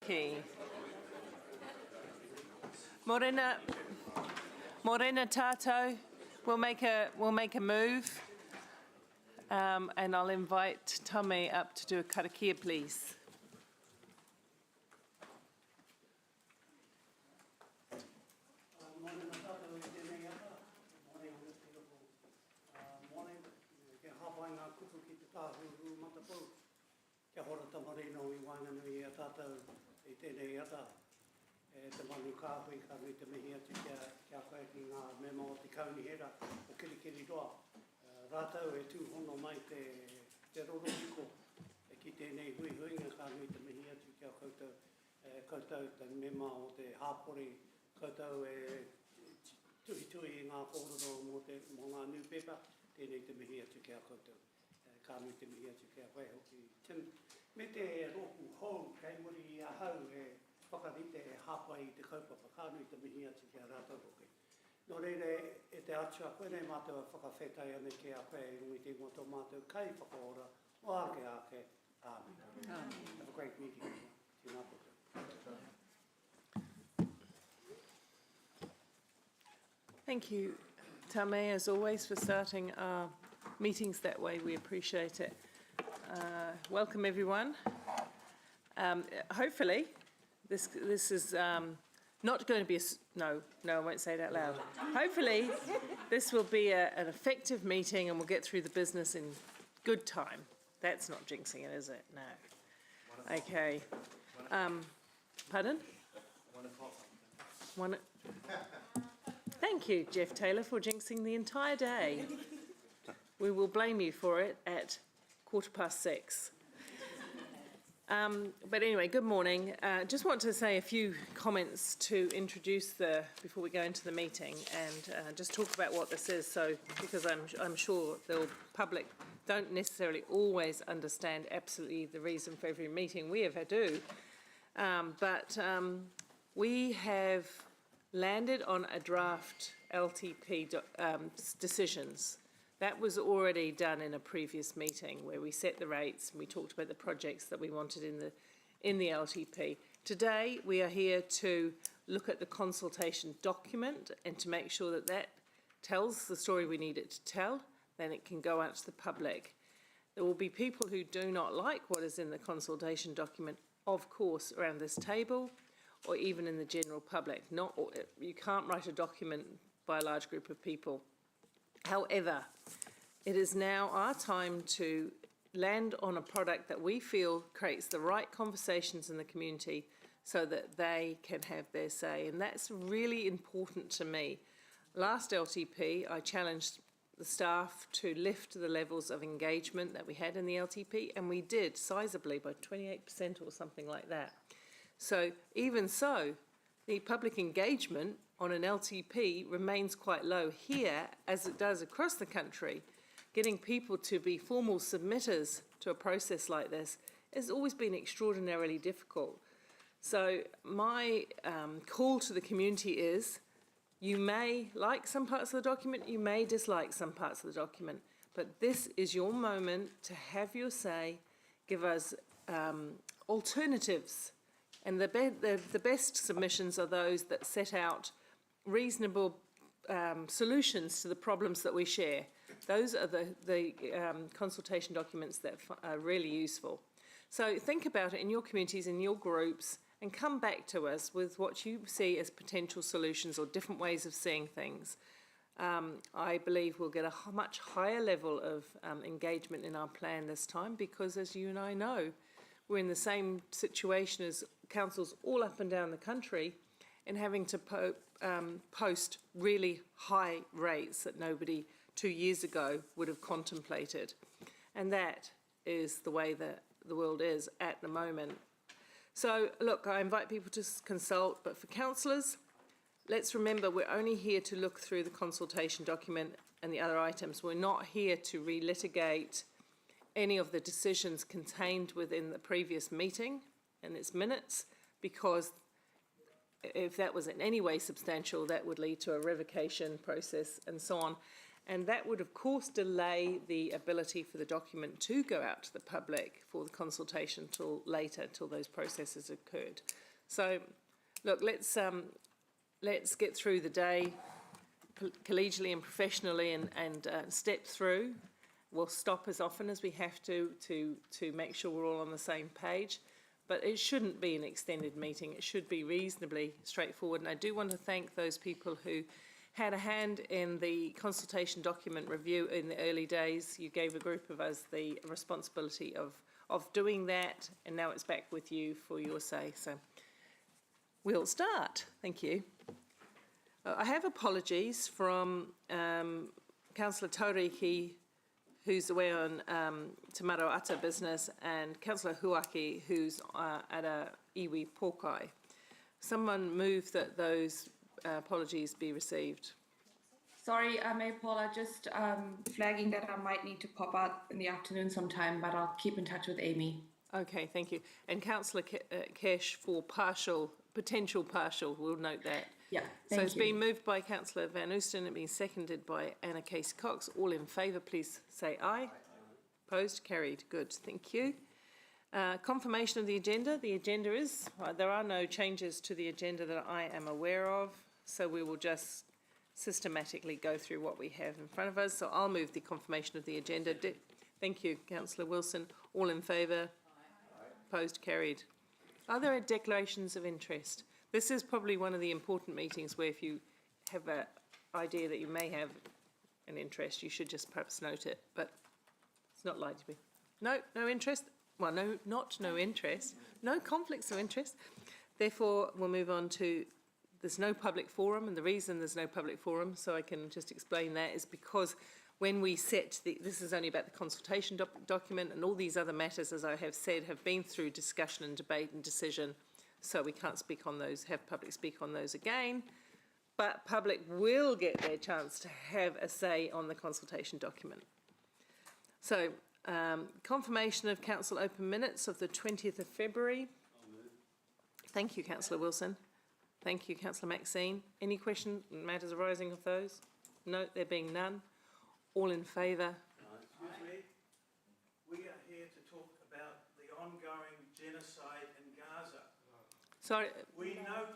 Key. Morena Tato, we'll make a move, and I'll invite Tame up to do a karakia, please. Kia hora tamarino I wānganui a tātou I tēnei ata. Te manu kāhui ka nui te mihi atu kia koe ki ngā mema o te kaunihera o kirikiri roa. Rātau e tūhono mai te rororiko ki tēnei huihuinga ka nui te mihi atu kia koutou te mema o te hāpori, koutou e tuhi I ngā kōrero mō ngā newspaper, tēnei te mihi atu kia koutou. Ka nui te mihi atu kia koe hoki. Me te roku hou, kei muri I a hau e whakarite e hapa I te kaupapa, ka nui te mihi atu kia rātou hoki. Nō reire, e te atua koe nei mātou whakawhetai ane ki a koe I ngui te ngoto mātou kai whakaora, o ake ake, āmi. Have a great meeting. Tēnā koutou. Thank you, Tame, as always, for starting our meetings that way. We appreciate it. Welcome, everyone. Hopefully, this is not going to be no, I won't say it out loud. Hopefully, this will be an effective meeting and we'll get through the business in good time. That's not jinxing it, is it? No. Okay. Pardon? 1 o'clock. Thank you, Jeff Taylor, for jinxing the entire day. We will blame you for it at 6:15. But anyway, good morning. Just want to say a few comments to introduce before we go into the meeting and just talk about what this is. So, because I'm sure the public don't necessarily always understand absolutely the reason for every meeting we ever do, but we have landed on a draft LTP decisions. That was already done in a previous meeting where we set the rates and we talked about the projects that we wanted in the LTP. Today we are here to look at the consultation document and to make sure that that tells the story we need it to tell, then it can go out to the public. There will be people who do not like what is in the consultation document, of course, around this table, or even in the general public. You can't write a document by a large group of people. However, it is now our time to land on a product that we feel creates the right conversations in the community so that they can have their say. And that's really important to me. Last LTP, I challenged the staff to lift the levels of engagement that we had in the LTP, and we did sizably by 28% or something like that. So even so, the public engagement on an LTP remains quite low here, as it does across the country. Getting people to be formal submitters to a process like this has always been extraordinarily difficult. So my call to the community is, you may like some parts of the document, you may dislike some parts of the document, but this is your moment to have your say, give us alternatives. And the best submissions are those that set out reasonable solutions to the problems that we share. Those are the consultation documents that are really useful. So think about it in your communities, in your groups, and come back to us with what you see as potential solutions or different ways of seeing things. I believe we'll get a much higher level of engagement in our plan this time because, as you and I know, we're in the same situation as councils all up and down the country in having to post really high rates that nobody 2 years ago would have contemplated. And that is the way that the world is at the moment. So, look, I invite people to consult, but for councillors, let's remember we're only here to look through the consultation document and the other items. We're not here to relitigate any of the decisions contained within the previous meeting and its minutes, because if that was in any way substantial, that would lead to a revocation process and so on. And that would, of course, delay the ability for the document to go out to the public for the consultation till later, till those processes occurred. So, look, let's get through the day collegially and professionally and step through. We'll stop as often as we have to make sure we're all on the same page. But it shouldn't be an extended meeting. It should be reasonably straightforward. And I do want to thank those people who had a hand in the consultation document review in the early days. You gave a group of us the responsibility of doing that, and now it's back with you for your say. So we'll start. Thank you. I have apologies from Councillor Tauriki, who's away on Te Maroata business, and Councillor Huaki, who's at a iwi pokai. Someone move that those apologies be received. Sorry, Mayor Paula, just flagging that I might need to pop out in the afternoon sometime, but I'll keep in touch with Amy. Okay, thank you. And Councillor Kesh for potential partial, we'll note that. Yeah, So thank it's you. been moved by Councillor Van Oosten and been seconded by Anna Casey-Cox. All in favour, please say aye. Opposed? Carried. Good. Thank you. Confirmation of the agenda. The agenda is, there are no changes to the agenda that I am aware of, so we will just systematically go through what we have in front of us. So I'll move the confirmation of the agenda. Thank you, Councillor Wilson. All in favour? Opposed? Carried. Are there declarations of interest? This is probably one of the important meetings where if you have an idea that you may have an interest, you should just perhaps note it, but it's not likely to be. No interest? Well, no interest. No conflicts of interest. Therefore, we'll move on to, there's no public forum, and the reason there's no public forum, so I can just explain that, is because when we set this is only about the consultation document, and all these other matters, as I have said, have been through discussion and debate and decision, so we can't speak on those, have public speak on those again, but public will get their chance to have a say on the consultation document. So, confirmation of council open minutes of the 20th of February. Thank you, Councillor Wilson. Thank you, Councillor Maxine. Any questions, matters arising of those? No, there being none. All in favour? Excuse me, we are here to talk about the ongoing genocide in Gaza. Sorry, We note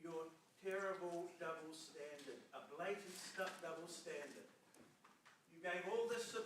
your terrible double standard, a blatant double standard. You gave all this support